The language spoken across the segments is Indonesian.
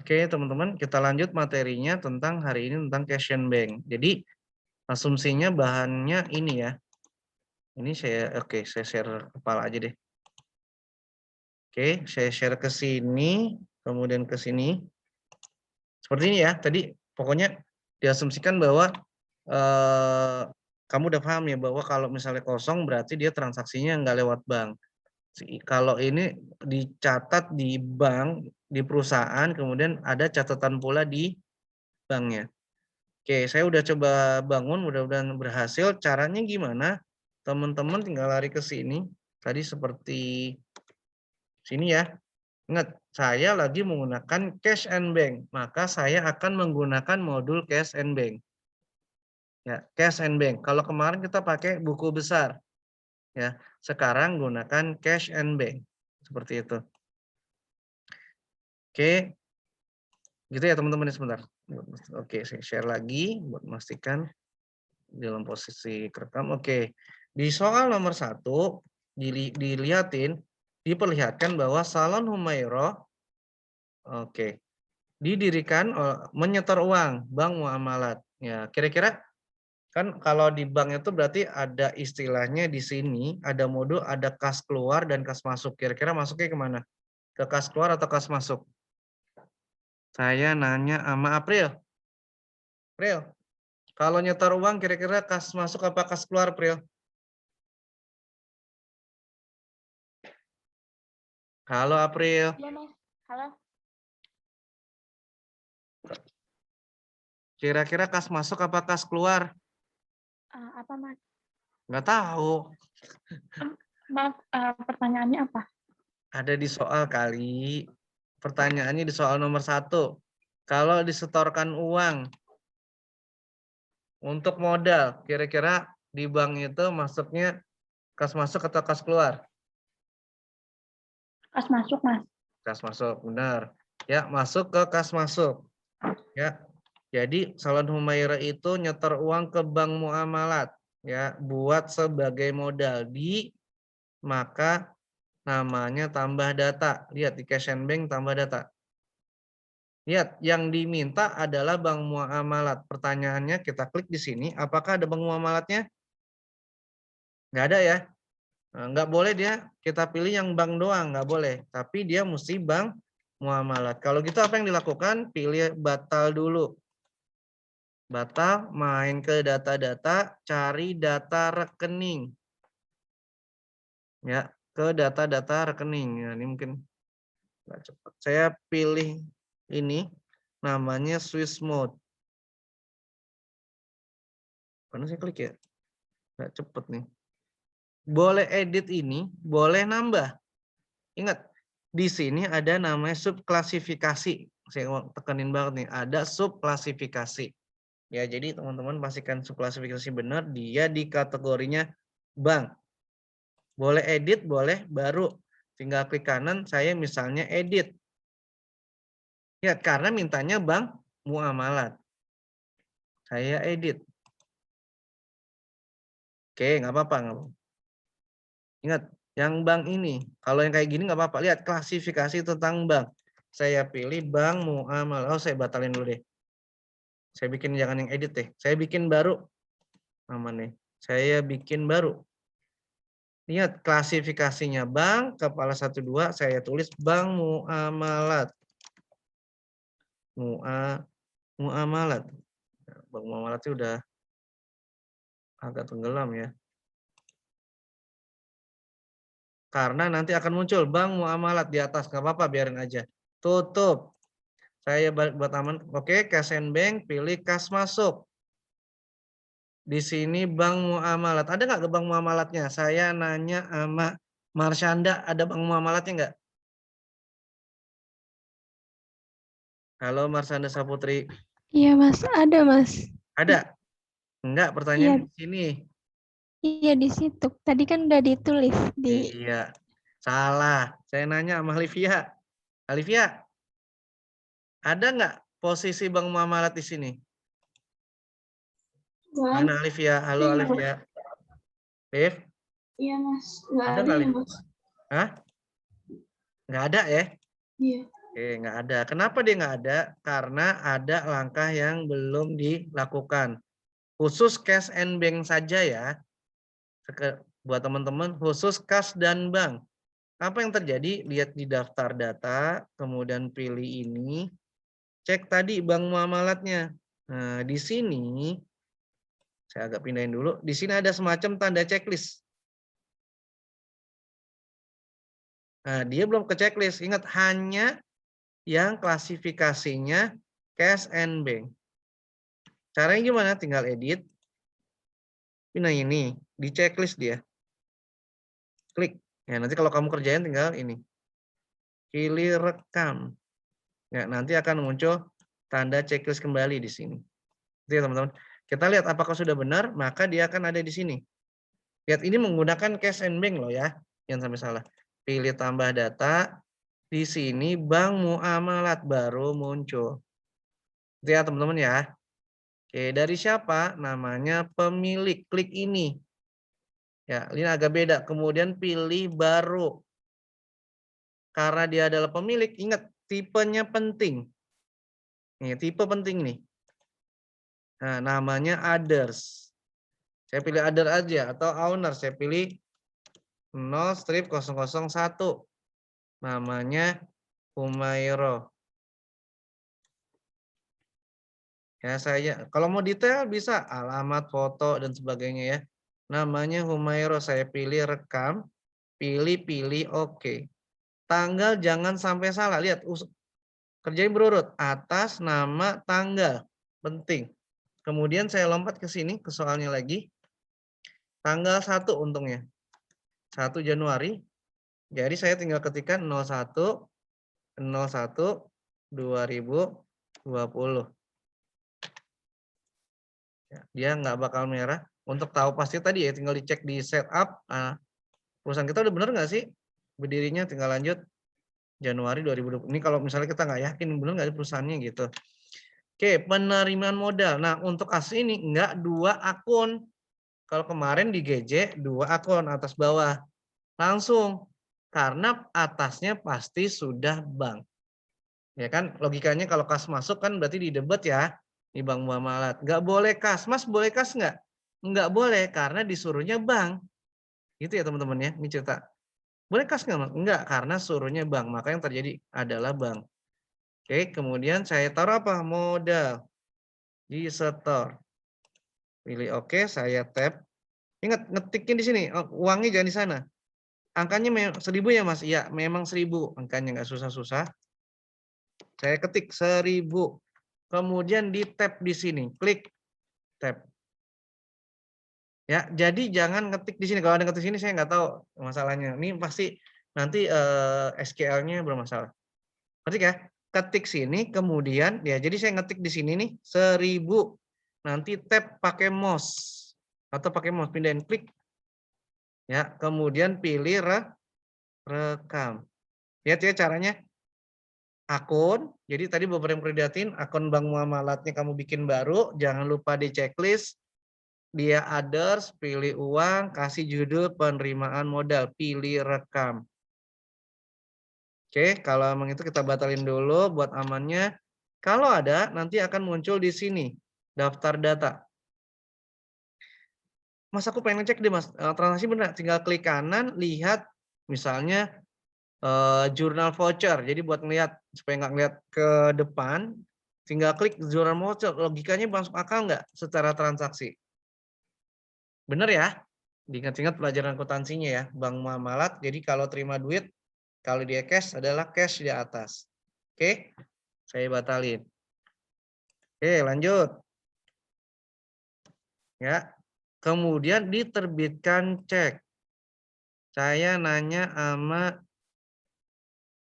Oke, teman-teman, kita lanjut materinya tentang hari ini tentang cash and bank. Jadi, asumsinya bahannya ini ya. Ini saya share kepala aja deh. Oke, saya share ke sini, kemudian ke sini. Seperti ini ya. Tadi pokoknya diasumsikan bahwa kamu udah paham ya bahwa kalau misalnya kosong berarti dia transaksinya nggak lewat bank. Kalau ini dicatat di bank, di perusahaan, kemudian ada catatan pula di banknya. Oke, saya udah coba bangun, mudah-mudahan berhasil. Caranya gimana? Teman-teman tinggal lari ke sini. Tadi seperti sini ya. Ingat, saya lagi menggunakan cash and bank. Maka saya akan menggunakan modul cash and bank. Ya, cash and bank. Kalau kemarin kita pakai buku besar. Ya, sekarang gunakan cash and bank. Seperti itu. Oke. Gitu ya teman-teman, sebentar. Oke, saya share lagi buat memastikan dalam posisi kerekam. Oke, di soal nomor 1 diperlihatkan bahwa Salon Humairah didirikan menyetor uang bank muamalat. Ya, kira-kira kan kalau di bank itu berarti ada istilahnya di sini, ada modul, ada kas keluar dan kas masuk. Kira-kira masuknya kemana? Ke kas keluar atau kas masuk? Saya nanya sama April. April, kalau nyetor uang kira-kira kas masuk apa kas keluar, April? Halo, April. Iya, Mas. Halo. Kira-kira kas masuk apa kas keluar? Apa, Mas? Nggak tahu. Maaf, pertanyaannya apa? Ada di soal kali. Pertanyaannya di soal nomor 1. Kalau disetorkan uang untuk modal, kira-kira di bank itu masuknya kas masuk atau kas keluar? Kas masuk, Mas. Kas masuk, benar. Ya, masuk ke kas masuk. Ya. Jadi Salon Humairah itu nyetor uang ke bank muamalat ya, buat sebagai modal maka namanya tambah data. Lihat di cash and bank tambah data. Lihat, yang diminta adalah bank muamalat. Pertanyaannya kita klik di sini, apakah ada bank muamalatnya? Nggak ada ya. Nggak boleh dia kita pilih yang bank doang, nggak boleh. Tapi dia mesti bank muamalat. Kalau gitu apa yang dilakukan? Pilih batal dulu. Batal, main ke data-data, cari data rekening. Ya, ke data-data rekening. Ya, ini mungkin nggak cepat. Saya pilih ini, namanya Swiss Mode. Karena saya klik ya, nggak cepet nih. Boleh edit ini, boleh nambah. Ingat, di sini ada namanya subklasifikasi. Saya tekenin banget nih, ada subklasifikasi. Ya, jadi teman-teman pastikan subklasifikasi benar, dia di kategorinya bank. Boleh edit, boleh baru. Tinggal klik kanan, saya misalnya edit. Ya, karena mintanya bank muamalat. Saya edit. Oke, nggak apa-apa. Ingat, yang bank ini. Kalau yang kayak gini nggak apa-apa. Lihat, klasifikasi tentang bank. Saya pilih bank muamalat. Oh, saya batalin dulu deh. Saya bikin, jangan yang edit deh. Saya bikin baru. Aman nih. Saya bikin baru. Lihat, klasifikasinya bank, kepala 12, saya tulis bank muamalat. Muamalat. Bank muamalat itu udah agak tenggelam ya. Karena nanti akan muncul bank muamalat di atas. Nggak apa-apa, biarin aja. Tutup. Saya buat aman. Oke, cash and bank, pilih kas masuk. Di sini bank muamalat. Ada nggak ke bank muamalatnya? Saya nanya sama Marsyanda, ada bank muamalatnya nggak? Halo Marsyanda Saputri. Iya, Mas. Ada, Mas. Ada? Enggak, Iya, pertanyaan di sini. iya di situ. Tadi kan udah ditulis di. Iya. Salah. Saya nanya sama Alivia. Alivia, ada nggak posisi bank muamalat di sini? Mana Alivia? Halo Alivia. Liv, Iya, Mas. Nggak ada ada nggak ya, Liv? Mas. Hah? Nggak ada ya? Iya. Oke, nggak ada. Kenapa dia nggak ada? Karena ada langkah yang belum dilakukan. Khusus cash and bank saja ya. Buat teman-teman, khusus kas dan bank. Apa yang terjadi? Lihat di daftar data, kemudian pilih ini. Cek tadi bank muamalatnya. Nah, di sini, saya agak pindahin dulu. Di sini ada semacam tanda checklist. Nah, dia belum ke checklist. Ingat, hanya yang klasifikasinya cash and bank. Caranya gimana? Tinggal edit. Nah ini, di checklist dia. Klik. Ya, nanti kalau kamu kerjain tinggal ini. Pilih rekam. Ya, nanti akan muncul tanda checklist kembali di sini. Itu ya teman-teman. Kita lihat apakah sudah benar, maka dia akan ada di sini. Lihat ini menggunakan cash and bank loh ya. Jangan sampai salah. Pilih tambah data. Di sini bank muamalat baru muncul. Itu ya teman-teman ya. Oke, dari siapa? Namanya pemilik. Klik ini. Ya, ini agak beda. Kemudian pilih baru. Karena dia adalah pemilik, ingat tipenya penting. Nih, tipe penting nih. Nah, namanya others. Saya pilih other aja atau owner. Saya pilih 0-001. Namanya Humairo. Ya, saya kalau mau detail bisa alamat, foto dan sebagainya ya. Namanya Humairo, saya pilih rekam, pilih oke. Tanggal jangan sampai salah. Lihat kerjain berurut atas nama tanggal. Penting. Kemudian saya lompat ke sini ke soalnya lagi. Tanggal 1 untungnya. 1 Januari. Jadi saya tinggal ketikkan 01 2020. Ya, dia nggak bakal merah. Untuk tahu pasti tadi ya tinggal dicek di setup. Perusahaan kita udah bener nggak sih berdirinya, tinggal lanjut Januari 2020. Ini kalau misalnya kita nggak yakin bener nggak sih perusahaannya gitu. Oke, penerimaan modal. Nah untuk asli ini nggak 2 akun. Kalau kemarin di GJ 2 akun atas bawah. Langsung. Karena atasnya pasti sudah bank. Ya kan logikanya kalau kas masuk kan berarti di debit ya. Di bank muamalat. Nggak boleh kas. Mas boleh kas nggak? Nggak boleh karena disuruhnya bank. Gitu ya teman-teman ya. Ini cerita. Boleh kas nggak mas? Enggak, karena suruhnya bank. Maka yang terjadi adalah bank. Oke, kemudian saya taruh apa? Modal. Di store. Pilih oke, saya tap. Ingat, ngetikin di sini. Uangnya jangan di sana. Angkanya 1000 ya mas? Iya, memang 1000. Angkanya nggak susah-susah. Saya ketik 1000. Kemudian di tap di sini. Klik. Tap. Ya, jadi jangan ngetik di sini. Kalau ada ngetik di sini saya nggak tahu masalahnya. Ini pasti nanti SQL-nya bermasalah. Ketik ya. Ketik sini, kemudian ya. Jadi saya ngetik di sini nih 1000. Nanti tap pakai mouse atau pakai mouse pindahin klik. Ya, kemudian pilih rekam. Lihat ya caranya. Akun. Jadi tadi beberapa yang perlu dilihatin. Akun bank muamalatnya kamu bikin baru. Jangan lupa di checklist. Dia others, pilih uang, kasih judul penerimaan modal, pilih rekam. Oke, kalau memang itu kita batalin dulu buat amannya. Kalau ada, nanti akan muncul di sini, daftar data. Mas, aku pengen ngecek deh, Mas, transaksi benar. Tinggal klik kanan, lihat misalnya jurnal voucher. Jadi buat ngelihat, supaya nggak ngelihat ke depan, tinggal klik jurnal voucher. Logikanya masuk akal nggak secara transaksi? Bener ya? Diingat-ingat pelajaran akuntansinya ya, bank muamalat. Jadi kalau terima duit, kalau dia cash adalah cash di atas. Oke, saya batalin. Oke, lanjut. Ya, kemudian diterbitkan cek. Saya nanya sama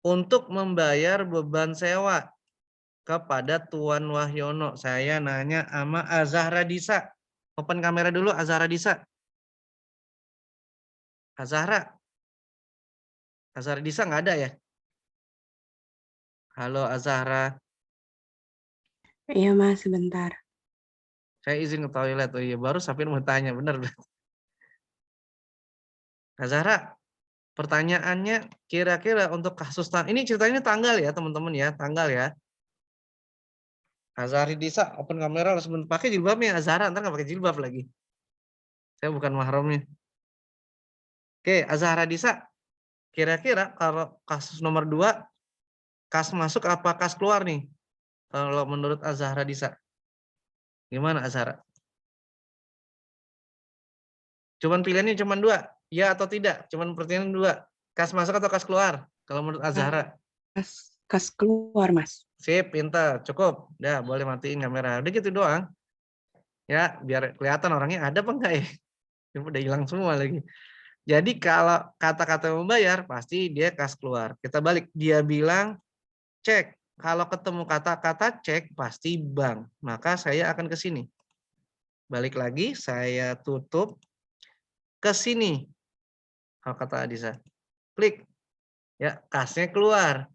untuk membayar beban sewa kepada Tuan Wahyono. Saya nanya sama Azahra Disa. Open kamera dulu Azahra Disa. Azahra. Azahra Disa nggak ada ya? Halo Azahra. Iya mas, sebentar. Saya izin ke toilet. Oh iya, baru Safir mau tanya, bener. Azahra, Pertanyaannya kira-kira untuk kasus ini ceritanya tanggal ya teman-teman ya, tanggal ya. Azhari Disa open kamera langsung pakai jilbabnya Azhara, ntar nggak pakai jilbab lagi. Saya bukan mahramnya. Oke, Azhara Disa. Kira-kira kalau kasus nomor 2, kas masuk apa kas keluar nih? Kalau menurut Azhara Disa. Gimana Azhara? Cuman pilihannya cuman 2, ya atau tidak? Cuman pertanyaan 2. Kas masuk atau kas keluar? Kalau menurut Azhara. Kas keluar, Mas. Sip, pintar, cukup. Udah, boleh matiin kamera. Udah gitu doang. Ya, biar kelihatan orangnya ada apa enggak ya. Udah hilang semua lagi. Jadi kalau kata-kata membayar, pasti dia kas keluar. Kita balik, dia bilang cek. Kalau ketemu kata-kata cek, pasti bank. Maka saya akan ke sini. Balik lagi, saya tutup ke sini. Kalau kata Adisa, klik. Ya, kasnya keluar.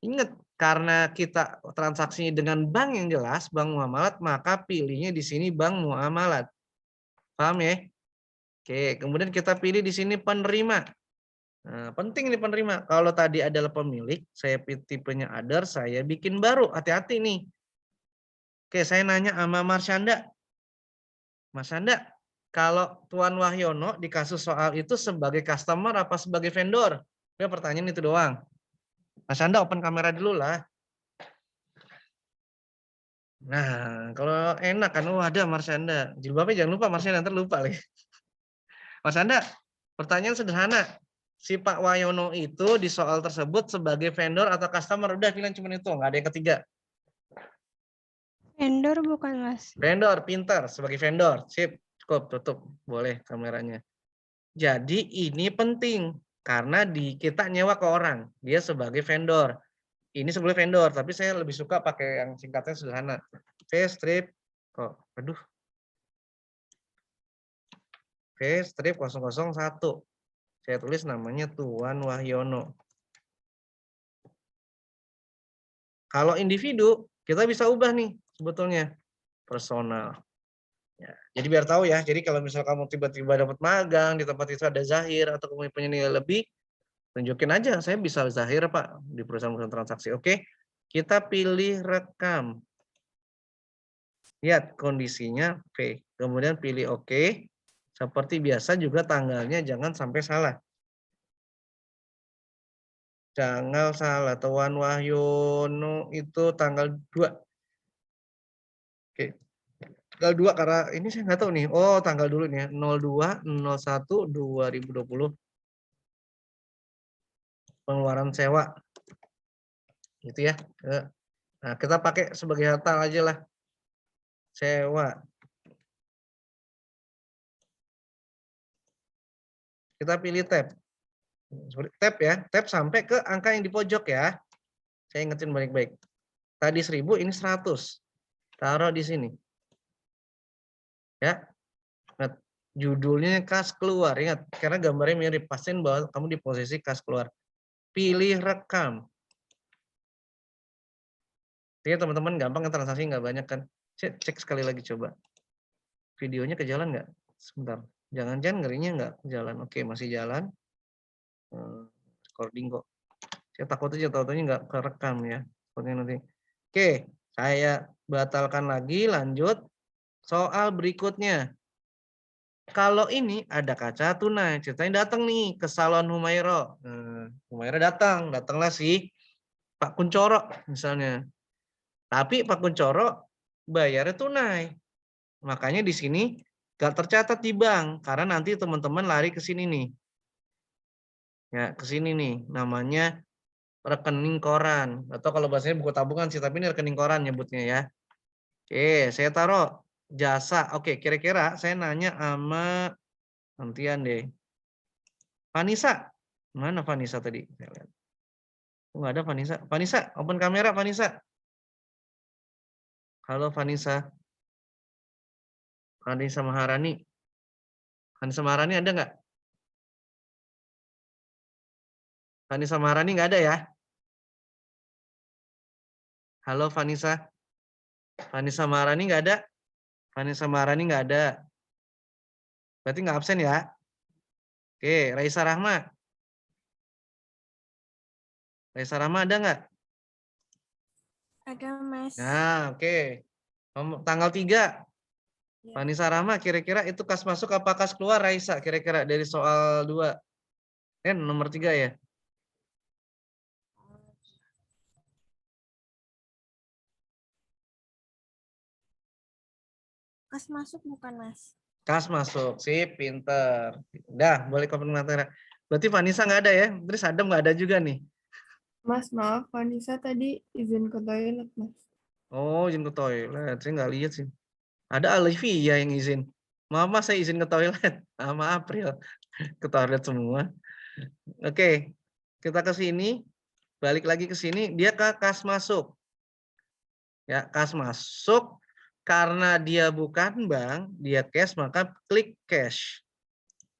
Ingat, karena kita transaksinya dengan bank yang jelas, bank muamalat, maka pilihnya di sini bank muamalat. Paham ya? Oke, kemudian kita pilih di sini penerima. Nah, penting ini penerima. Kalau tadi adalah pemilik, saya tipenya other, saya bikin baru. Hati-hati nih. Oke, saya nanya sama Marsyanda. Marsyanda, kalau Tuan Wahyono di kasus soal itu sebagai customer apa sebagai vendor? Ya, pertanyaan itu doang. Marsyanda open kamera dulu lah. Nah, kalau enak kan, ada Marsyanda. Jilbabnya jangan lupa Marsyanda, nanti lupa lagi. Marsyanda, pertanyaan sederhana. Si Pak Wahyono itu di soal tersebut sebagai vendor atau customer? Udah pilihan cuma itu, nggak ada yang ketiga. Vendor bukan, Mas? Vendor, pintar. Sebagai vendor. Sip, cukup, tutup. Boleh kameranya. Jadi ini penting. Karena kita nyewa ke orang. Dia sebagai vendor. Ini sebagai vendor, tapi saya lebih suka pakai yang singkatnya sederhana. Strip, kok, aduh. Strip 001. Saya tulis namanya Tuan Wahyono. Kalau individu, kita bisa ubah nih sebetulnya. Personal. Ya, jadi biar tahu ya, jadi kalau misal kamu tiba-tiba dapat magang, di tempat itu ada Zahir, atau kamu punya nilai lebih, tunjukin aja, saya bisa Zahir Pak, di perusahaan-perusahaan transaksi. Oke, kita pilih rekam. Lihat kondisinya, oke. Kemudian pilih oke. Seperti biasa juga tanggalnya jangan sampai salah. Jangan salah, Tuan Wahyono itu tanggal 2. Oke. Tanggal 2 karena ini saya nggak tahu nih. Oh, tanggal dulu nih ya. 02/01/2020. Pengeluaran sewa. Gitu ya. Nah, kita pakai sebagai harta aja lah. Sewa. Kita pilih tab. Tab ya. Tab sampai ke angka yang di pojok ya. Saya ingetin baik-baik. Tadi 1000, ini 100. Taruh di sini. Ya. Nah, judulnya kas keluar. Ingat, karena gambarnya mirip. Pastiin bahwa kamu di posisi kas keluar. Pilih rekam. Jadi teman-teman gampang kan, transaksi nggak banyak kan. Cek sekali lagi coba. Videonya ke jalan nggak? Sebentar. Jangan-jangan ngerinya nggak jalan. Oke, masih jalan. Recording kok. Saya takut aja tahu-tahunya nggak kerekam ya. Seperti nanti. Oke, saya batalkan lagi. Lanjut. Soal berikutnya. Kalau ini ada kaca tunai, ceritanya datang nih ke salon Humaira. Humaira datanglah si Pak Kuncoro misalnya. Tapi Pak Kuncoro bayarnya tunai. Makanya di sini gak tercatat di bank karena nanti teman-teman lari ke sini nih. Ya, ke sini nih namanya rekening koran atau kalau bahasanya buku tabungan sih, tapi ini rekening koran nyebutnya ya. Oke, saya taruh jasa. Oke, kira-kira saya nanya sama nantian deh. Vanessa. Mana Vanessa tadi? Saya lihat. Enggak ada Vanessa. Vanessa, open kamera Vanessa. Halo Vanessa. Vanessa Maharani. Vanessa Maharani ada nggak? Vanessa Maharani nggak ada ya? Halo Vanessa. Vanessa Maharani nggak ada? Vanessa Maharani nggak ada. Berarti nggak absen ya? Oke, Raisa Rahma. Raisa Rama ada nggak? Ada, Mas. Nah, oke. Tanggal 3. Ya. Vanessa Rama, kira-kira itu kas masuk apa kas keluar, Raisa? Kira-kira dari soal 2. Nomor 3 ya? Kas masuk bukan, Mas? Kas masuk, sip, pinter. Udah, boleh komentar. Berarti Vanessa nggak ada ya? Terus Adam nggak ada juga nih. Mas, maaf, Vanessa tadi izin ke toilet, Mas. Oh, izin ke toilet. Saya nggak lihat sih. Ada Olivia yang izin. Maaf, Mas, saya izin ke toilet. Sama April. Ke toilet semua. Oke, kita ke sini. Balik lagi ke sini. Dia ke kas masuk. Ya, kas masuk. Karena dia bukan bank, dia cash, maka klik cash.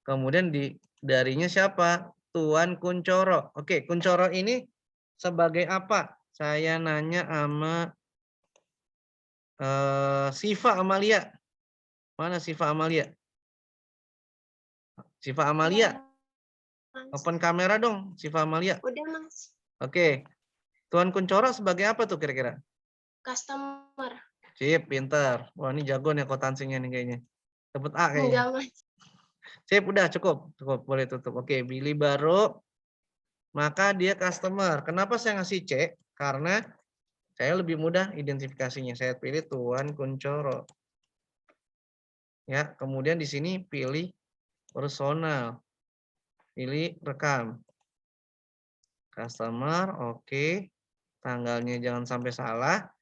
Kemudian darinya siapa? Tuan Kuncoro. Oke, Kuncoro ini sebagai apa? Saya nanya sama Siva Amalia. Mana Siva Amalia? Siva Amalia. Open kamera dong, Siva Amalia. Udah, Mas. Oke. Tuan Kuncoro sebagai apa tuh kira-kira? Customer. Sip, pinter. Wah, ini jago nih akuntansinya nih kayaknya. Dapat A kayaknya. Enggak, Mas. Sip, udah cukup. Cukup, boleh tutup. Oke, Billy baru. Maka dia customer. Kenapa saya ngasih C? Karena saya lebih mudah identifikasinya. Saya pilih Tuan Kuncoro. Ya, kemudian di sini pilih personal. Pilih rekam. Customer, oke. Tanggalnya jangan sampai salah.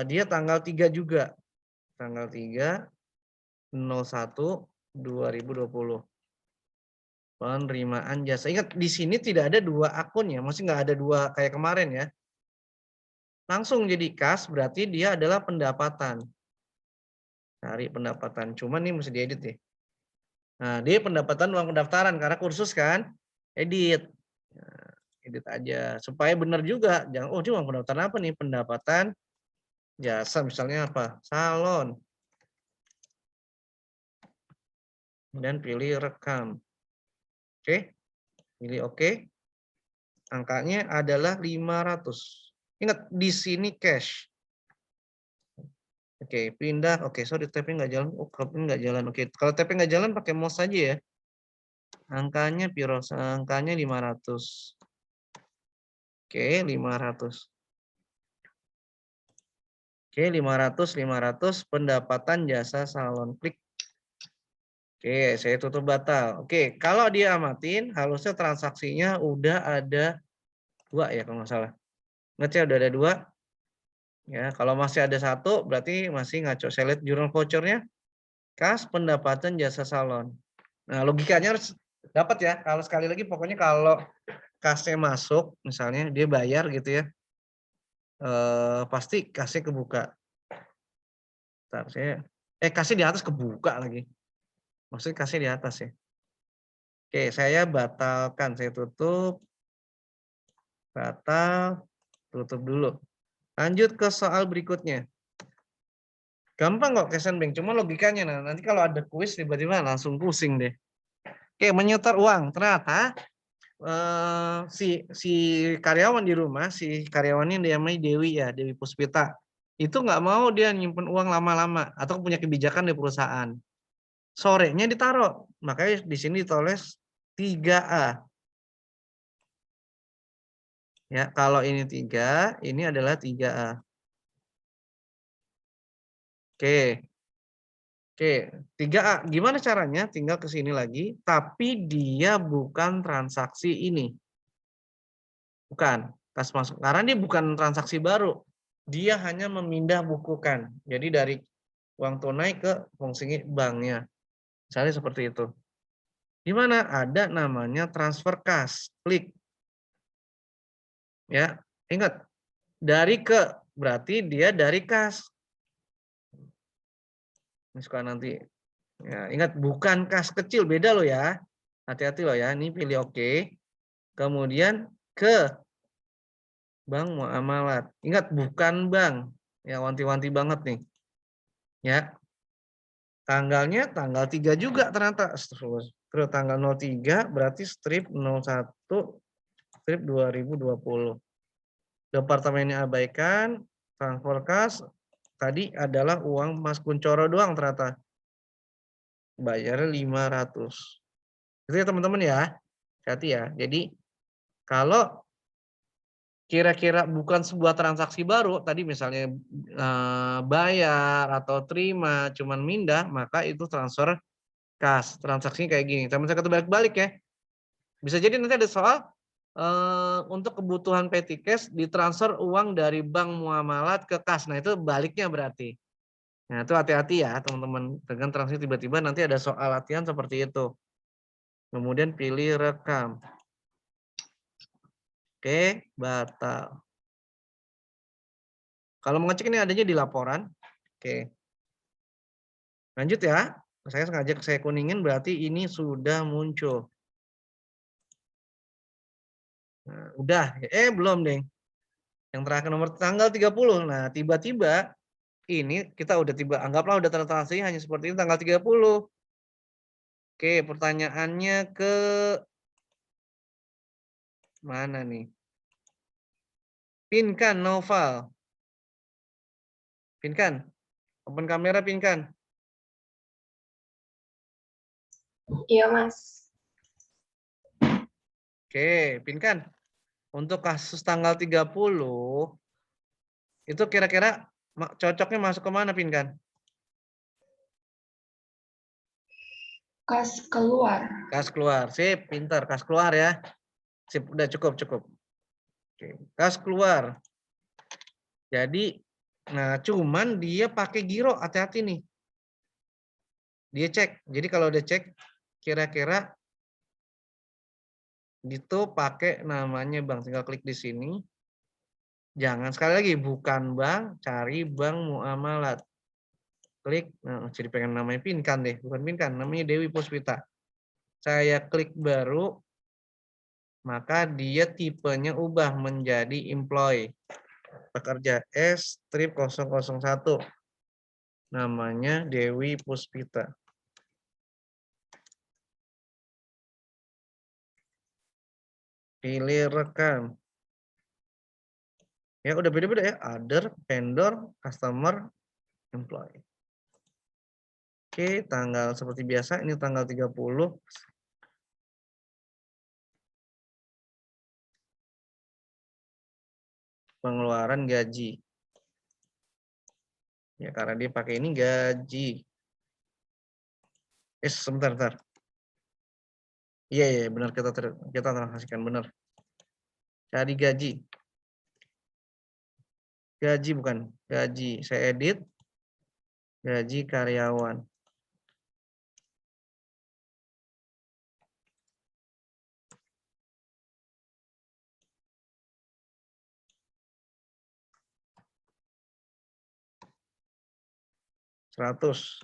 Dia tanggal 3 juga. Tanggal 3 01 2020. Penerimaan jasa. Ingat di sini tidak ada 2 akun ya, masih nggak ada 2 kayak kemarin ya. Langsung jadi kas berarti dia adalah pendapatan. Cari pendapatan. Cuman ini mesti diedit ya. Nah, dia pendapatan uang pendaftaran karena kursus kan. Edit. Nah, edit aja supaya benar juga. Jangan dia uang pendaftaran apa nih? Pendapatan jasa misalnya apa? Salon. Dan pilih rekam. Oke. Pilih oke. Angkanya adalah 500. Ingat di sini cash. Oke, pindah. Oke, sorry tapping nggak jalan. Oh, kalau nggak jalan. Oke, kalau tapping nggak jalan pakai mouse saja ya. Angkanya piro? Angkanya 500. Oke, 500. Oke, 500 pendapatan jasa salon. Klik. Oke, saya tutup batal. Oke, kalau dia amatin, harusnya transaksinya udah ada 2 ya kalau nggak salah. Ngecek udah ada 2. Ya, kalau masih ada 1 berarti masih ngaco. Saya lihat jurnal vouchernya. Kas pendapatan jasa salon. Nah, logikanya harus dapat ya. Kalau sekali lagi pokoknya kalau kasnya masuk, misalnya dia bayar gitu ya. Pasti kasnya kebuka. Bentar, kasnya di atas kebuka lagi. Maksudnya kasnya di atas ya. Oke, saya batalkan, saya tutup. Batal, tutup dulu. Lanjut ke soal berikutnya. Gampang kok Kesan Bank, cuma logikanya nanti kalau ada kuis tiba-tiba langsung pusing deh. Oke, menyetor uang. Ternyata si karyawan di rumah, si karyawannya namanya Dewi ya, Dewi Puspita. Itu nggak mau dia nyimpen uang lama-lama atau punya kebijakan di perusahaan. Sorenya ditaruh. Makanya di sini ditulis 3A. Ya, kalau ini 3, ini adalah 3A. Oke. Oke, 3A. Gimana caranya? Tinggal ke sini lagi, tapi dia bukan transaksi ini. Bukan, kas masuk. Karena dia bukan transaksi baru. Dia hanya memindah bukukan. Jadi dari uang tunai ke fungsi banknya. Misalnya seperti itu. Di mana ada namanya transfer kas. Klik. Ya, ingat. Dari ke, berarti dia dari kas. Ini suka nanti. Ya, ingat bukan kas kecil, beda loh ya. Hati-hati loh ya. Ini pilih oke. Kemudian ke bank muamalat. Ingat bukan bank. Ya, wanti-wanti banget nih. Ya. Tanggalnya tanggal 3 juga ternyata. Terus tanggal 03 berarti strip 01 strip 2020. Departemennya abaikan, transfer kas tadi adalah uang Mas Kuncoro doang ternyata. Bayar 500. Itu ya teman-teman ya. Hati ya. Jadi kalau kira-kira bukan sebuah transaksi baru, tadi misalnya bayar atau terima, cuman mindah, maka itu transfer kas. Transaksinya kayak gini. Teman saya balik-balik ya. Bisa jadi nanti ada soal untuk kebutuhan petty cash ditransfer uang dari bank muamalat ke kas. Nah itu baliknya berarti. Nah itu hati-hati ya teman-teman. Dengan transaksi tiba-tiba nanti ada soal latihan seperti itu. Kemudian pilih rekam. Oke, batal. Kalau mau ngecek ini adanya di laporan. Oke. Lanjut ya. Saya sengaja saya kuningin berarti ini sudah muncul. Nah, udah. Belum, Deng. Yang terakhir nomor tanggal 30. Nah, tiba-tiba ini kita udah anggaplah udah transaksi hanya seperti ini tanggal 30. Oke, pertanyaannya ke mana nih? Pinkan Noval. Pinkan. Open kamera Pinkan. Iya, Mas. Oke, Pinkan. Untuk kasus tanggal 30 itu kira-kira cocoknya masuk ke mana Pinkan? Kas keluar. Kas keluar. Sip, pintar. Kas keluar ya. Sip, udah cukup. Oke, kas keluar. Jadi, nah cuman dia pakai giro, hati-hati nih. Dia cek. Jadi kalau dia cek, kira-kira itu pakai namanya bank. Tinggal klik di sini. Jangan sekali lagi, bukan bank, cari bank muamalat. Klik, nah, jadi pengen namanya Pinkan deh, bukan Pinkan, namanya Dewi Puspita. Saya klik baru, maka dia tipenya ubah menjadi employee. Pekerja S strip 001. Namanya Dewi Puspita. Pilih rekam. Ya udah beda-beda ya, other, vendor, customer, employee. Oke, tanggal seperti biasa, ini tanggal 30. Pengeluaran gaji. Ya karena dia pakai ini gaji. Sebentar. Iya, benar kita transaksikan benar. Cari gaji. Gaji bukan, gaji. Saya edit. Gaji karyawan. Seperti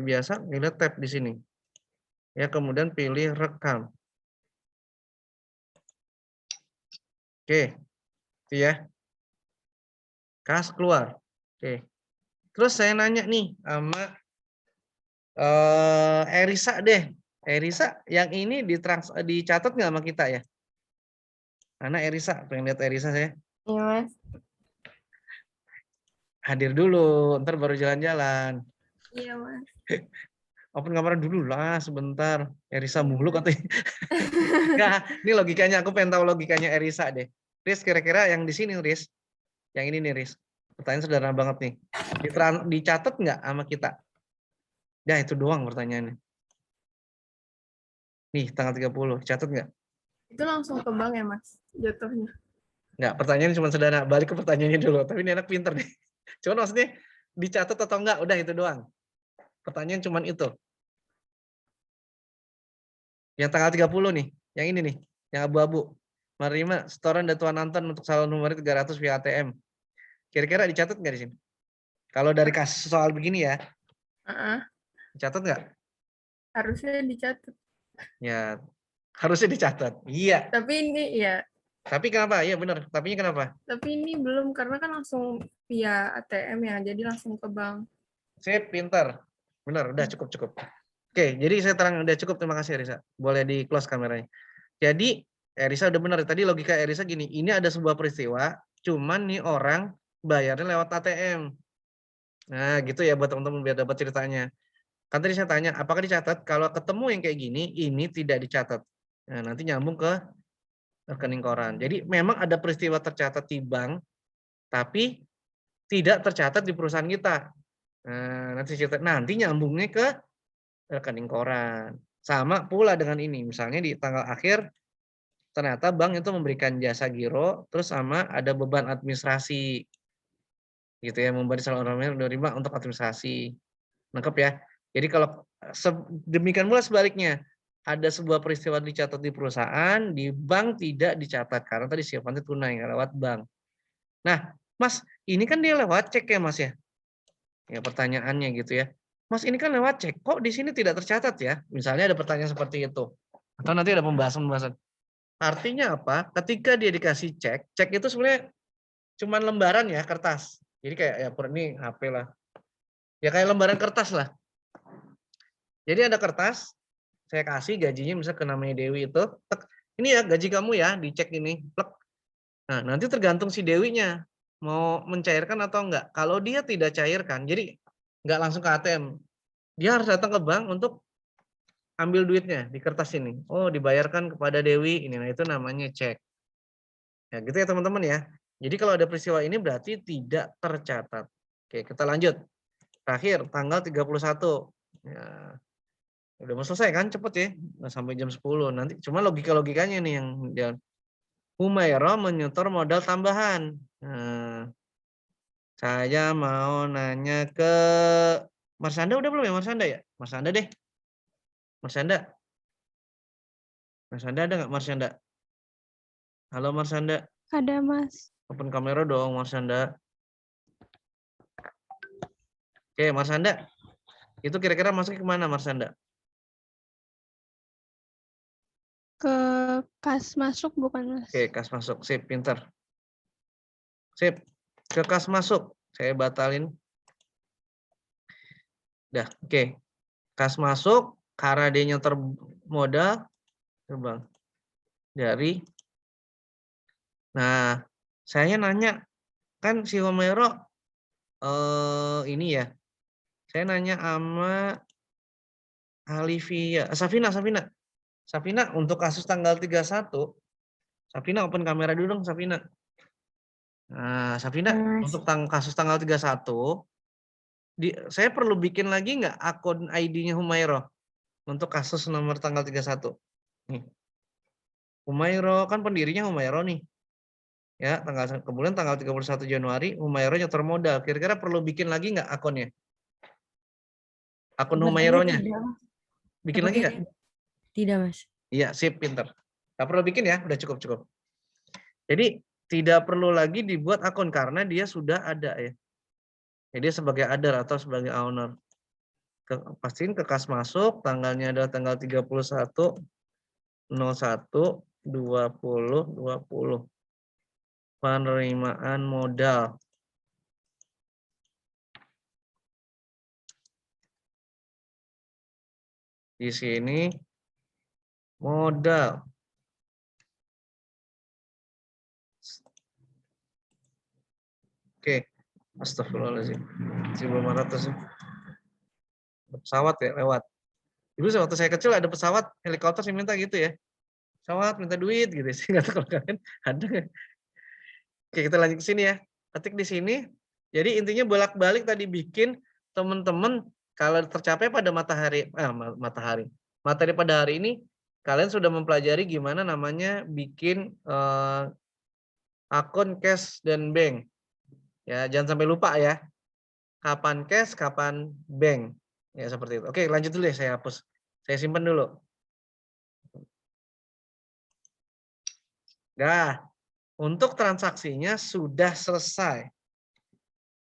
biasa, pilih tab di sini. Ya, kemudian pilih rekam. Oke, itu ya. Kas keluar. Oke. Terus saya nanya nih sama Erisa deh. Erisa, yang ini dicatat nggak sama kita ya? Karena Erisa, pengen lihat Erisa saya. Iya, Mas. Hadir dulu, ntar baru jalan-jalan. Iya, Mas. Open kamera dulu lah sebentar. Erisa mulu katanya. Nah, ini logikanya, aku pengen tahu logikanya Erisa deh. Riz, kira-kira yang di sini, Riz. Yang ini nih, Riz. Pertanyaan sederhana banget nih. Dicatat nggak sama kita? Ya, itu doang pertanyaannya. Nih, tanggal 30. Dicatat nggak? Itu langsung ke bank ya, Mas, jatuhnya. Nggak, pertanyaannya cuma sederhana. Balik ke pertanyaannya dulu. Tapi ini anak pinter nih. Cuman maksudnya, dicatat atau enggak? Udah, itu doang. Pertanyaan cuma itu. Yang tanggal 30 nih. Yang ini nih. Yang abu-abu. Menerima setoran datuan Anton untuk saldo numeri 300 via ATM. Kira-kira dicatat nggak di sini? Kalau dari kasus soal begini ya, dicatat nggak? Harusnya dicatat. Ya, harusnya dicatat. Iya. Tapi ini ya. Tapi kenapa? Iya benar. Tapinya kenapa? Tapi ini belum karena kan langsung via ATM ya, jadi langsung ke bank. Sip, pintar. Benar, udah cukup. Oke, jadi saya terang udah cukup. Terima kasih Risa. Boleh di close kameranya. Jadi Erisa udah benar tadi logika Erisa gini, ini ada sebuah peristiwa, cuman nih orang bayarnya lewat ATM. Nah, gitu ya buat teman-teman biar dapat ceritanya. Kan tadi saya tanya, apakah dicatat? Kalau ketemu yang kayak gini, ini tidak dicatat. Nah, nanti nyambung ke rekening koran. Jadi memang ada peristiwa tercatat di bank, tapi tidak tercatat di perusahaan kita. Nah, nanti nyambungnya ke rekening koran. Sama pula dengan ini, misalnya di tanggal akhir ternyata bank itu memberikan jasa giro, terus sama ada beban administrasi, gitu ya, memberi saldo menerima untuk administrasi. Nangkep ya? Jadi kalau demikian pula sebaliknya, ada sebuah peristiwa dicatat di perusahaan, di bank tidak dicatat karena tadi sifatnya tunai lewat bank. Nah, Mas, ini kan dia lewat cek ya, Mas ya? Ya pertanyaannya gitu ya. Mas, ini kan lewat cek, kok di sini tidak tercatat ya? Misalnya ada pertanyaan seperti itu. Atau nanti ada pembahasan-pembahasan. Artinya apa? Ketika dia dikasih cek itu sebenarnya cuma lembaran ya, kertas. Jadi kayak ya ini HP lah. Ya kayak lembaran kertas lah. Jadi ada kertas, saya kasih gajinya misalnya ke namanya Dewi itu, ini ya gaji kamu ya, dicek ini, plek. Nah, nanti tergantung si Dewinya mau mencairkan atau enggak. Kalau dia tidak cairkan, jadi enggak langsung ke ATM. Dia harus datang ke bank untuk ambil duitnya di kertas ini. Oh, dibayarkan kepada Dewi ini. Nah, itu namanya cek. Ya, gitu ya teman-teman ya. Jadi kalau ada peristiwa ini berarti tidak tercatat. Oke, kita lanjut. Terakhir tanggal 31. Ya, udah mau selesai kan, cepet ya. Nah, sampai jam 10 nanti. Cuma logika-logikanya nih yang Humaira menyetor modal tambahan. Nah, saya mau nanya ke Marsanda udah belum ya, Marsanda ya? Marsanda deh. Marsanda. Marsanda ada nggak Marsanda? Halo Marsanda. Ada, Mas. Open kamera dong Marsanda. Oke Marsanda. Itu kira-kira masuk kemana Marsanda? Ke kas masuk bukan, Mas? Oke, kas masuk. Sip, pinter. Sip. Ke kas masuk. Saya batalin. Dah, oke. Kas masuk, karena dia nyetor modal, terbang. Dari. Nah, saya nanya, kan si Homero ini ya. Saya nanya sama Alivia, Safina untuk kasus tanggal 31. Safina open kamera dulu dong, Safina. Nah, Safina untuk kasus tanggal 31, saya perlu bikin lagi nggak akun ID-nya Humairo untuk kasus nomor tanggal 31. Nih. Humairo kan pendirinya Humairo nih. Ya, kemudian tanggal 31 Januari Humairo nyetor modal. Kira-kira perlu bikin lagi nggak akunnya? Akun Humaironya. Bikin lagi nggak? Tidak, Mas. Iya, sip, pinter. Nggak perlu bikin ya, udah cukup. Jadi tidak perlu lagi dibuat akun karena dia sudah ada ya. Jadi sebagai adder atau sebagai owner. Pastiin ke kas masuk, tanggalnya adalah tanggal 31 01 2020. Penerimaan modal. Di sini modal. Oke. Astagfirullahaladzim. 1.500 ya. Pesawat ya lewat. Dulu waktu saya kecil ada pesawat helikopter sih minta gitu ya. Pesawat minta duit gitu. Saya nggak tahu kalau kalian ada. Oke, kita lanjut ke sini ya. Ketik di sini. Jadi intinya bolak-balik tadi bikin teman-teman kalau tercapai pada materi pada hari ini kalian sudah mempelajari gimana namanya bikin akun cash dan bank. Ya, jangan sampai lupa ya. Kapan cash, kapan bank. Ya, seperti itu. Oke, lanjut dulu ya, saya hapus. Saya simpan dulu. Nah, untuk transaksinya sudah selesai.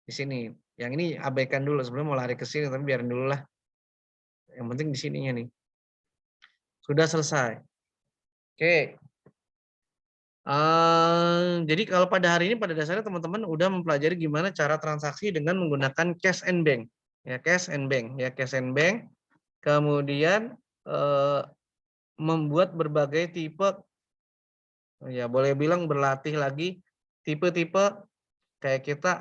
Di sini. Yang ini abaikan dulu. Sebelum mau lari ke sini, tapi biarin dulu lah. Yang penting di sininya nih. Sudah selesai. Oke. Jadi kalau pada hari ini pada dasarnya teman-teman udah mempelajari gimana cara transaksi dengan menggunakan cash and bank. Ya, cash and bank. Ya, cash and bank. Kemudian membuat berbagai tipe, ya boleh bilang berlatih lagi tipe-tipe kayak kita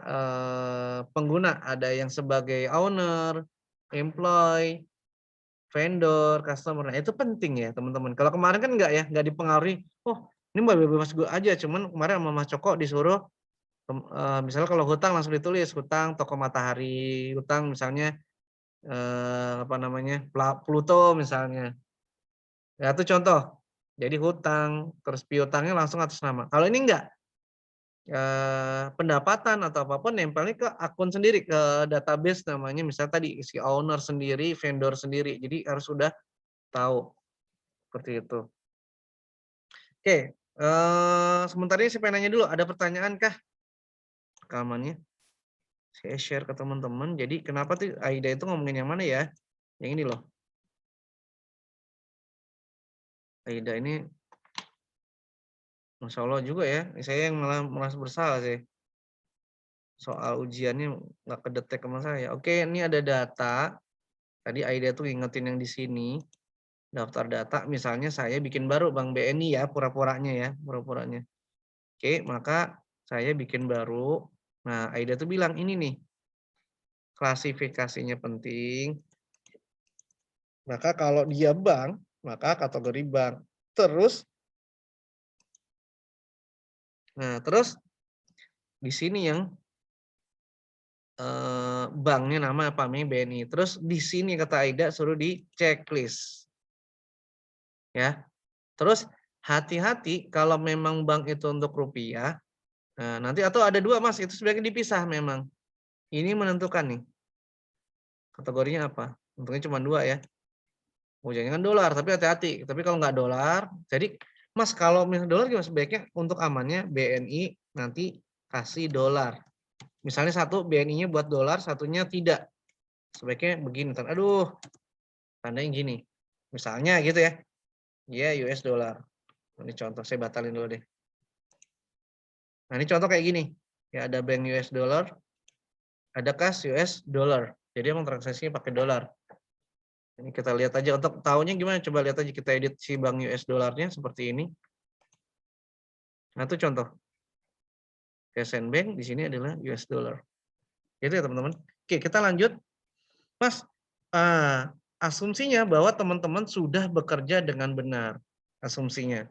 pengguna, ada yang sebagai owner, employee, vendor, customer. Nah, itu penting ya teman-teman. Kalau kemarin kan enggak ya, enggak dipengaruhi. Oh, ini bebas gue aja. Cuman kemarin sama Mas Coko disuruh, misalnya kalau hutang langsung ditulis hutang toko Matahari, hutang misalnya apa namanya Pluto misalnya. Ya itu contoh. Jadi hutang, terus piutangnya langsung atas nama. Kalau ini enggak, pendapatan atau apapun nempelnya ke akun sendiri, ke database namanya, misalnya tadi si owner sendiri, vendor sendiri. Jadi harus sudah tahu seperti itu. Oke, sementara ini saya pengen nanya dulu, ada pertanyaan kah rekamannya? Saya share ke teman-teman. Jadi kenapa tuh Aida itu ngomongin yang mana ya? Yang ini loh. Aida ini Masya Allah juga ya. Saya yang malah merasa bersalah sih. Soal ujiannya nggak kedetek sama saya. Oke, ini ada data. Tadi Aida tuh ingetin yang di sini. Daftar data, misalnya saya bikin baru Bank BNI ya, pura-puranya ya, pura-puranya. Oke, maka saya bikin baru. Nah, Aida tuh bilang ini nih, klasifikasinya penting. Maka kalau dia bank, maka kategori bank. Terus di sini yang banknya nama apa nih BNI. Terus di sini kata Aida suruh di checklist. Ya. Terus hati-hati kalau memang bank itu untuk rupiah. Nah, nanti atau ada dua Mas, itu sebaiknya dipisah memang. Ini menentukan nih. Kategorinya apa? Untungnya cuma dua ya. Jangan kan dolar, tapi hati-hati. Tapi kalau nggak dolar, jadi Mas kalau misalnya dolar gimana sebaiknya untuk amannya BNI nanti kasih dolar. Misalnya satu BNI-nya buat dolar, satunya tidak. Sebaiknya begini. Aduh, tandanya gini. Misalnya gitu ya. Ya US dollar. Ini contoh, saya batalin dulu deh. Nah ini contoh kayak gini. Ya ada bank US dollar, ada kas US dollar. Jadi emang transaksinya pakai dolar. Ini kita lihat aja untuk tahunya gimana. Coba lihat aja kita edit si bank US dollarnya seperti ini. Nah itu contoh. KSN Bank di sini adalah US dollar. Itu ya teman-teman. Oke kita lanjut. Mas, asumsinya bahwa teman-teman sudah bekerja dengan benar. Asumsinya.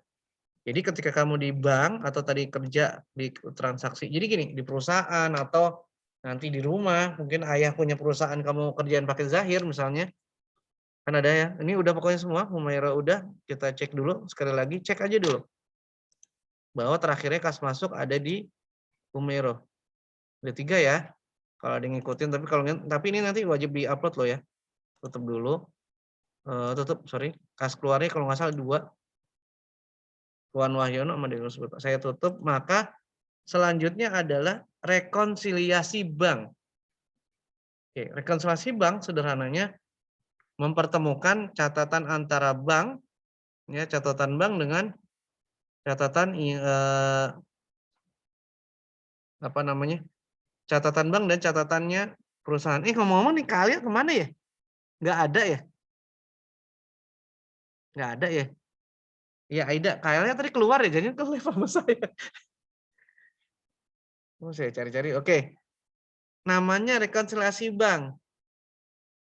Jadi ketika kamu di bank atau tadi kerja di transaksi. Jadi gini, di perusahaan atau nanti di rumah. Mungkin ayah punya perusahaan kamu kerjaan pakai Zahir misalnya. Kan ada ya. Ini udah pokoknya semua. Humaira udah. Kita cek dulu. Sekali lagi cek aja dulu. Bahwa terakhirnya kas masuk ada di Humaira. Ada 3 ya. Kalau ada yang ngikutin, tapi ini nanti wajib di-upload loh ya. Tutup dulu. Kas keluarnya kalau nggak salah 2. Wan Wahyono sama Dewi Nusbut. Saya tutup, maka selanjutnya adalah rekonsiliasi bank. Oke, rekonsiliasi bank sederhananya mempertemukan catatan antara bank, ya catatan bank dengan catatan apa namanya? Catatan bank dan catatannya perusahaan. Ngomong-ngomong nih kalian kemana ya? Nggak ada ya? Nggak ada ya? Ya Aida, kayaknya tadi keluar ya, jadi keluar sama saya. Oh, saya cari-cari. Oke. Namanya rekonsiliasi bank.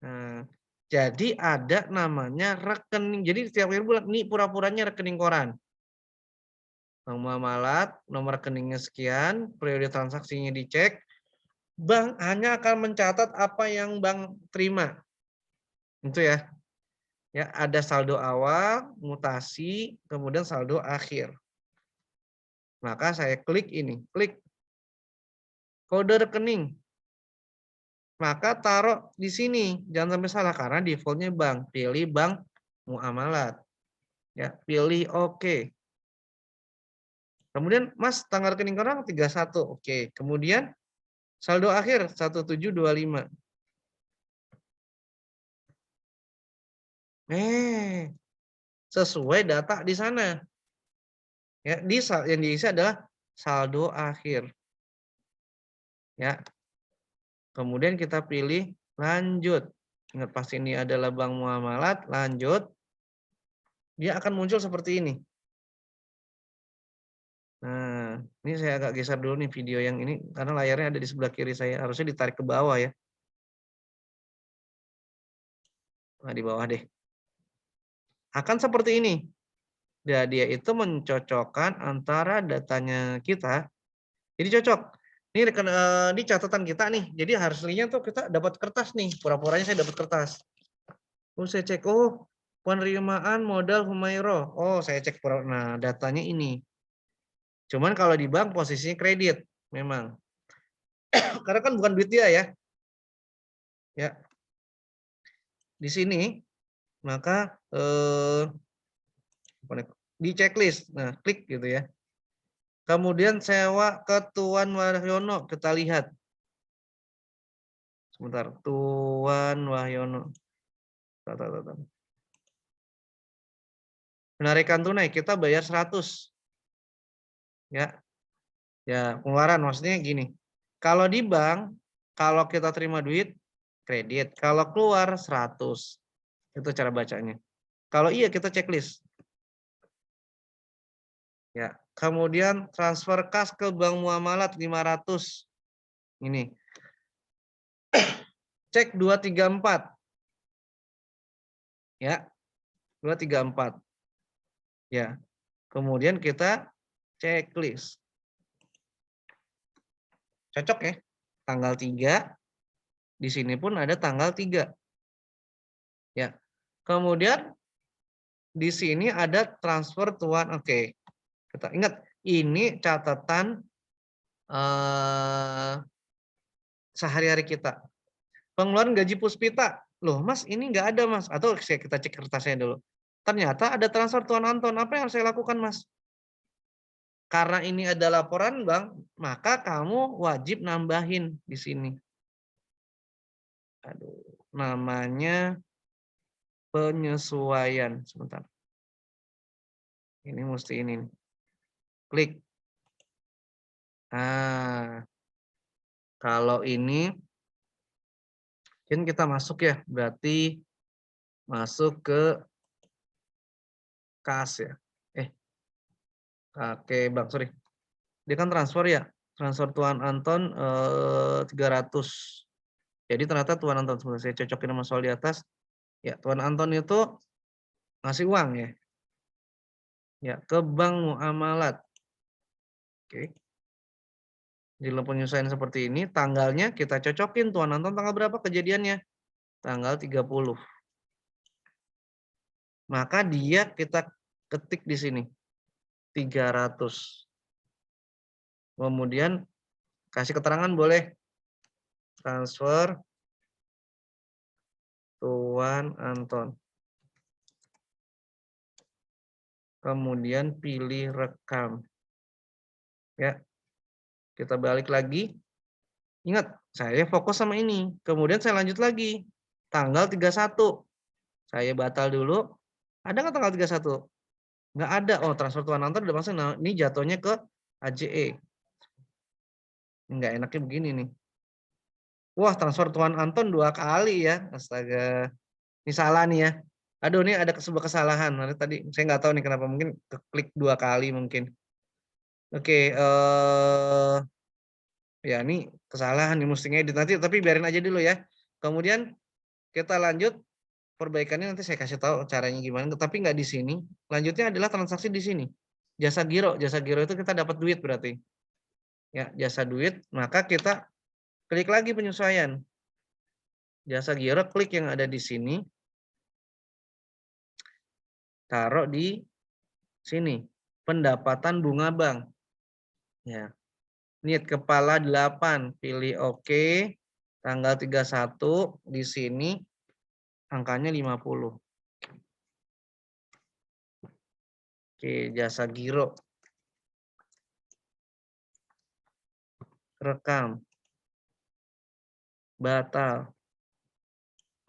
Nah, jadi ada namanya rekening. Jadi setiap bulan ini pura-puranya rekening koran. Bank muamalat, nomor rekeningnya sekian, periode transaksinya dicek. Bank hanya akan mencatat apa yang bank terima. Itu ya. Ya, ada saldo awal, mutasi, kemudian saldo akhir. Maka saya klik ini, klik kode rekening. Maka taruh di sini, jangan sampai salah karena defaultnya bank. Pilih bank muamalat. Ya, pilih oke. Kemudian Mas tanggal rekening orang 31. Oke. Kemudian saldo akhir 1725. Sesuai data di sana. Ya, yang diisi adalah saldo akhir. Ya. Kemudian kita pilih lanjut. Ingat pasti ini adalah bank muamalat, lanjut. dia akan muncul seperti ini. Nah, ini saya agak geser dulu nih video yang ini karena layarnya ada di sebelah kiri saya, harusnya ditarik ke bawah ya. Nah, di bawah deh. Akan seperti ini. Dia itu mencocokkan antara datanya kita. Jadi cocok. Ini di catatan kita nih. Jadi harusnya tuh kita dapat kertas nih. Pura-puranya saya dapat kertas. Saya cek, oh penerimaan modal Humairah. Oh, saya cek pura. Nah, datanya ini. Cuman kalau di bank posisinya kredit memang. Karena kan bukan duit dia ya. Ya. Di sini maka di checklist. Nah, klik gitu ya. Kemudian sewa ke Tuan Wahyono, kita lihat. Sebentar, Tuan Wahyono. Penarikan tunai kita bayar 100. Ya. Ya, pengeluaran maksudnya gini. Kalau di bank, kalau kita terima duit kredit, kalau keluar 100. Itu cara bacanya. Kalau iya kita checklist. Ya, kemudian transfer kas ke bank muamalat 500. Ini. Cek 234. Ya. 234. Ya. Kemudian kita checklist. Cocok ya. Tanggal 3. Di sini pun ada tanggal 3. Ya. Kemudian di sini ada transfer tuan. Oke. Kita ingat ini catatan sehari-hari kita. Pengeluaran gaji Puspita. Loh, Mas, ini nggak ada, Mas. Atau kita cek kertasnya dulu. Ternyata ada transfer Tuan Anton. Apa yang harus saya lakukan, Mas? Karena ini ada laporan bank, maka kamu wajib nambahin di sini. Aduh, namanya penyesuaian. Sebentar. Ini mesti ini. Klik. Nah, kalau ini kan kita masuk ya, berarti masuk ke kas ya. Oke, Bang, sorry. Dia kan transfer ya. Transfer Tuan Anton 300. Jadi ternyata Tuan Anton, sebenarnya saya cocokin sama soal di atas. Ya, Tuan Anton itu ngasih uang ya. Ya, ke bank muamalat. Oke. Di dalam penyesuaian seperti ini, tanggalnya kita cocokin. Tuan Anton tanggal berapa kejadiannya? Tanggal 30. Maka dia kita ketik di sini. 300. Kemudian kasih keterangan boleh. Transfer Tuan Anton. Kemudian pilih rekam. Ya. Kita balik lagi. Ingat, saya fokus sama ini. Kemudian saya lanjut lagi. Tanggal 31. Saya batal dulu. Ada nggak tanggal 31? Nggak ada. Oh, transfer Tuan Anton udah masuk. Nah, ini jatuhnya ke AJE. Nggak enaknya begini nih. Wah, transfer Tuan Anton 2 kali ya. Astaga. Ini salah nih ya. Aduh, ini ada sebuah kesalahan. Tadi saya nggak tahu nih kenapa. Mungkin klik 2 kali mungkin. Oke. Ya, ini kesalahan nih mesti ngedit nanti. Tapi biarin aja dulu ya. Kemudian kita lanjut. Perbaikannya nanti saya kasih tahu caranya gimana. Tapi nggak di sini. Lanjutnya adalah transaksi di sini. Jasa giro. Jasa giro itu kita dapat duit berarti. Ya, jasa duit. Maka kita klik lagi penyesuaian. Jasa giro, klik yang ada di sini. Taruh di sini. Pendapatan bunga bank. Ya. Niat kepala 8. Pilih oke. Tanggal 31 di sini. Angkanya 50. Oke, jasa giro. Rekam. Batal.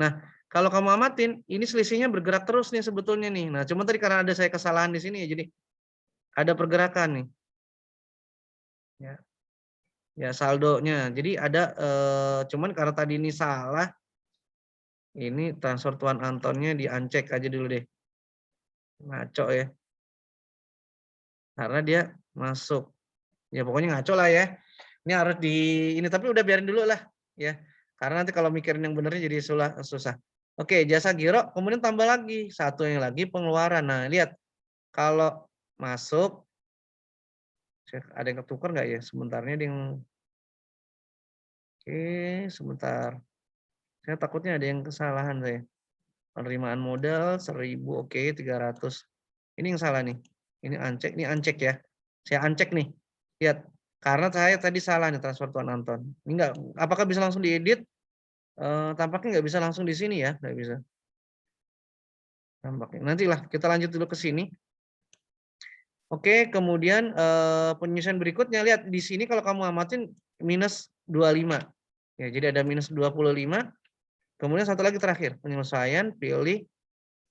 Nah, kalau kamu amatin, ini selisihnya bergerak terus nih sebetulnya nih. Nah, cuma tadi karena ada saya kesalahan di sini ya, jadi ada pergerakan nih. Ya. Ya, saldonya. Jadi ada cuman karena tadi ini salah. Ini transfer Tuan Antonnya di-uncheck aja dulu deh. Ngaco ya. Karena dia masuk. Ya pokoknya ngaco lah ya. Ini harus ini tapi udah biarin dulu lah ya. Karena nanti kalau mikirin yang benernya jadi susah. Oke, jasa giro kemudian tambah lagi satu yang lagi pengeluaran. Nah, lihat kalau masuk ada yang ketukar nggak ya? Sebentarnya ada yang oke, sebentar. Saya takutnya ada yang kesalahan saya. Penerimaan modal 1000, oke, 300. Ini yang salah nih. Ini ancek ya. Saya ancek nih. Lihat, karena saya tadi salah nih transfer Tuan Anton. Ini enggak, apakah bisa langsung diedit? Tampaknya nggak bisa langsung di sini ya, nggak bisa. Tampaknya. Nantilah kita lanjut dulu ke sini. Oke, kemudian penyesuaian berikutnya lihat di sini kalau kamu amatin minus 25. Ya, jadi ada minus 25. Kemudian satu lagi terakhir, penyelesaian, pilih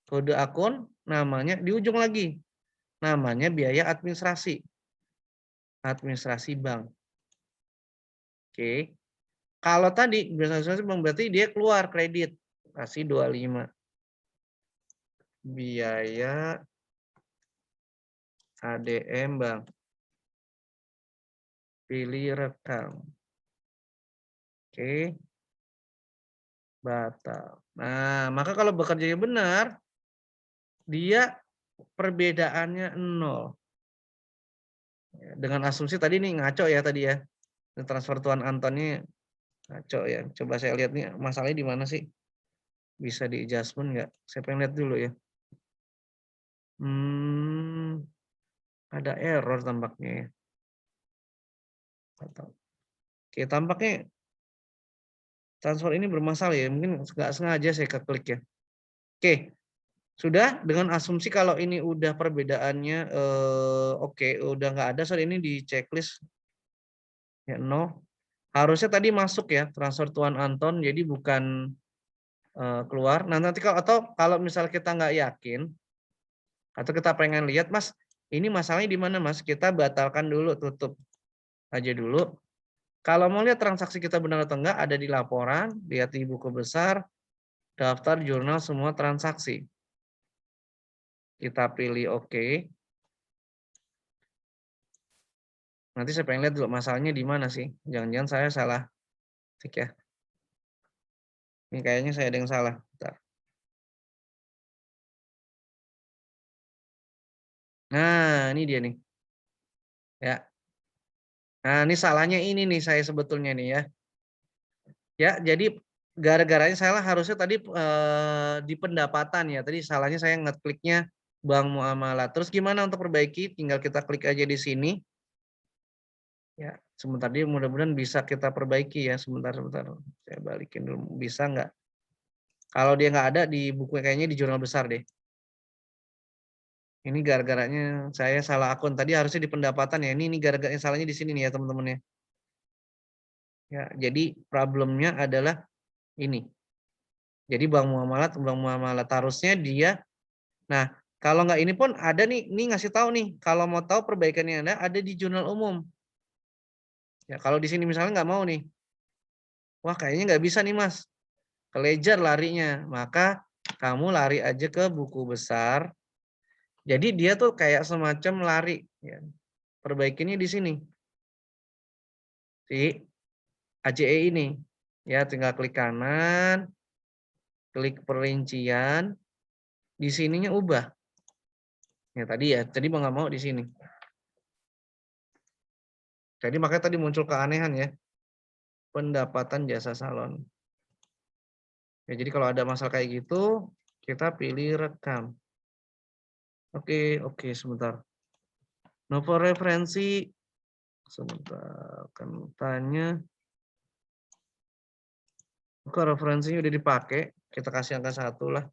kode akun, namanya di ujung lagi. Namanya biaya administrasi. Administrasi bank. Oke. Kalau tadi biaya administrasi bank berarti dia keluar kredit. Kasih 25. Biaya ADM bank. Pilih rekam. Oke. Batal. Nah, maka kalau bekerjanya benar, dia perbedaannya 0. Dengan asumsi tadi nih ngaco ya tadi ya. Transfer Tuan Anton ini ngaco ya. Coba saya lihat nih masalahnya di mana sih? Bisa di adjustment nggak? Saya pengen lihat dulu ya. Ada error tampaknya ya. Oke, tampaknya transfer ini bermasalah ya. Mungkin nggak sengaja saya keklik ya. Oke, sudah dengan asumsi kalau ini udah perbedaannya oke, udah nggak ada soal ini di checklist ya 0. Harusnya tadi masuk ya transfer Tuan Anton, jadi bukan keluar. Nah nanti kalau misal kita nggak yakin atau kita pengen lihat Mas, ini masalahnya di mana Mas? Kita batalkan dulu, tutup aja dulu. Kalau mau lihat transaksi kita benar atau enggak, ada di laporan, lihat di buku besar, daftar jurnal semua transaksi. Kita pilih oke. Nanti saya pengen lihat dulu masalahnya di mana sih. Jangan-jangan saya salah tik ya. Ini kayaknya saya ada yang salah. Bentar. Nah, ini dia nih. Ya. Nah, ini salahnya ini nih saya sebetulnya nih ya. Ya, jadi gara-garanya salah harusnya tadi di pendapatan ya. Tadi salahnya saya ngekliknya bank muamalah. Terus gimana untuk perbaiki? Tinggal kita klik aja di sini. Ya, sebentar dia mudah-mudahan bisa kita perbaiki ya. Sebentar. Saya balikin dulu. Bisa nggak? Kalau dia nggak ada di buku kayaknya di jurnal besar deh. Ini gara-garanya saya salah akun. Tadi harusnya di pendapatan ya. Ini gara-garanya salahnya di sini nih ya teman-teman ya. Ya, jadi problemnya adalah ini. Jadi bank muamalat harusnya dia. Nah, kalau nggak ini pun ada nih, ini ngasih tahu nih. Kalau mau tahu perbaikannya ada di jurnal umum. Ya, kalau di sini misalnya nggak mau nih. Wah, kayaknya nggak bisa nih Mas. Ke ledger larinya. Maka kamu lari aja ke buku besar. Jadi dia tuh kayak semacam lari. Ya. Perbaikinnya di sini. Di AJE ini. Ya, tinggal klik kanan. Klik perincian. Di sininya ubah. Ya tadi mau nggak mau di sini. Jadi makanya tadi muncul keanehan ya. Pendapatan jasa salon. Ya, jadi kalau ada masalah kayak gitu, kita pilih rekam. Oke, sebentar. Nomor referensi, sebentar, akan tanya. Oke, referensinya udah dipakai, kita kasih angka 1 lah.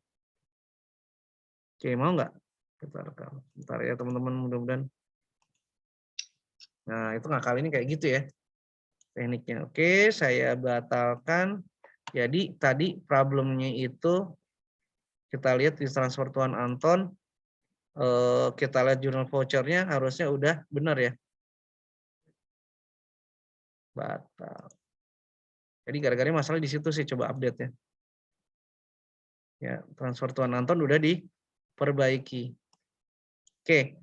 Oke, mau nggak? Kita rekam. Bentar ya teman-teman, mudah-mudahan. Nah, itu ngakal ini kayak gitu ya. Tekniknya. Oke, saya batalkan. Jadi tadi problemnya itu kita lihat di transfer Tuan Anton, kita lihat jurnal vouchernya harusnya udah benar ya. Batal. Jadi gara-gara masalah di situ sih, coba update ya. Ya, transfer Tuan Anton udah diperbaiki. Oke,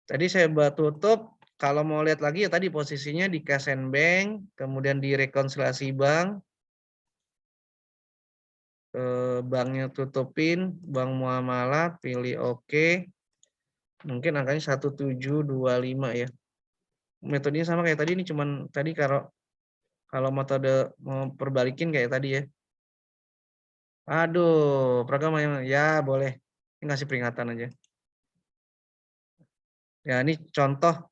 tadi saya buat tutup. Kalau mau lihat lagi ya tadi posisinya di cash and bank, kemudian di rekonsiliasi bank, banknya tutupin, bank muamalah, pilih oke. Mungkin angkanya 1725 ya. Metodenya sama kayak tadi, ini cuman tadi kalau metode mau perbalikin kayak tadi ya. Aduh, program ya boleh. Ini ngasih peringatan aja. Ya ini contoh.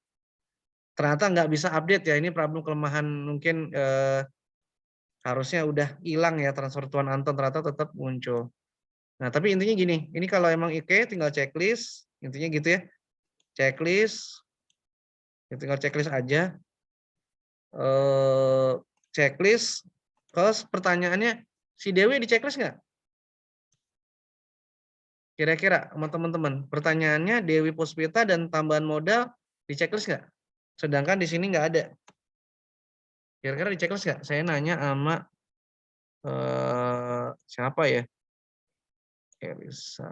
Ternyata nggak bisa update ya. Ini problem kelemahan mungkin harusnya udah hilang ya transfer Tuan Anton, ternyata tetap muncul. Nah tapi intinya gini. Ini kalau emang oke tinggal checklist. Intinya gitu ya. Checklist. Tinggal checklist aja. Checklist. Terus pertanyaannya, si Dewi di checklist nggak? Kira-kira sama teman-teman, pertanyaannya Dewi Puspita dan tambahan modal di checklist nggak? Sedangkan di sini nggak ada. Kira-kira di checklist nggak? Saya nanya sama siapa ya? Elisa.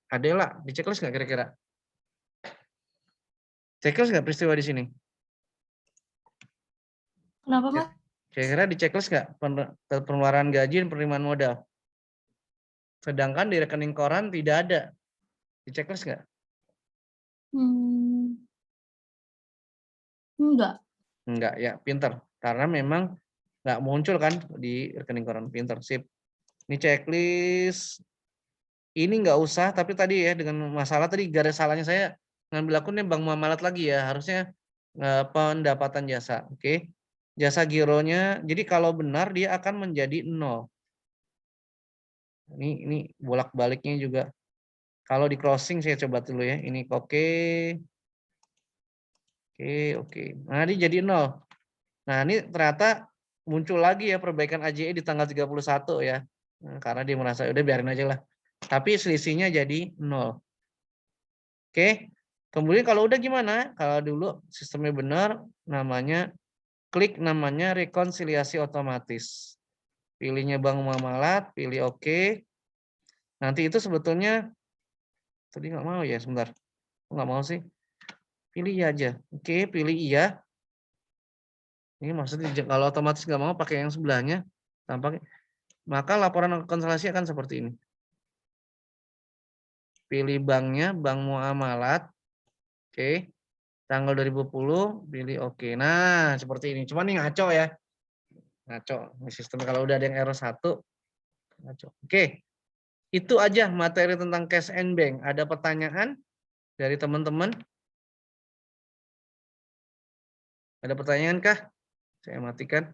Adela, di checklist nggak kira-kira? Checklist nggak peristiwa di sini? Kenapa, Mas? Kira-kira di checklist nggak pengeluaran gaji dan penerimaan modal? Sedangkan di rekening koran tidak ada. Di checklist nggak? Enggak. Enggak ya, pinter. Karena memang nggak muncul kan di rekening koran, pinter, sip. Ini checklist. Ini nggak usah, tapi tadi ya dengan masalah tadi gak ada salahnya saya ngambil akunnya Bank Muamalat lagi ya, harusnya pendapatan jasa. Oke. Jasa gironya, jadi kalau benar dia akan menjadi 0. Ini bolak-baliknya juga. Kalau di closing saya coba dulu ya. Ini oke. Oke. Nah, ini jadi 0. Nah, ini ternyata muncul lagi ya perbaikan AJE di tanggal 31 ya. Nah, karena dia merasa udah biarin aja lah. Tapi selisihnya jadi 0. Oke. Kemudian kalau udah gimana? Kalau dulu sistemnya benar, namanya klik namanya rekonsiliasi otomatis. Pilihnya Bank Muamalat, pilih oke. Nanti itu sebetulnya tadi nggak mau ya, sebentar. Nggak mau sih. Pilih iya aja. Oke, pilih iya. Ini maksudnya kalau otomatis nggak mau pakai yang sebelahnya, tampaknya. Maka laporan rekonsiliasi akan seperti ini. Pilih banknya, Bank Muamalat. Oke. Tanggal 2010, pilih oke. Nah, seperti ini. Cuman ini ngaco ya. Ngaco. Ini sistem kalau udah ada yang error 1, ngaco. Oke. Itu aja materi tentang cash and bank. Ada pertanyaan dari teman-teman? Ada pertanyaan kah? Saya matikan.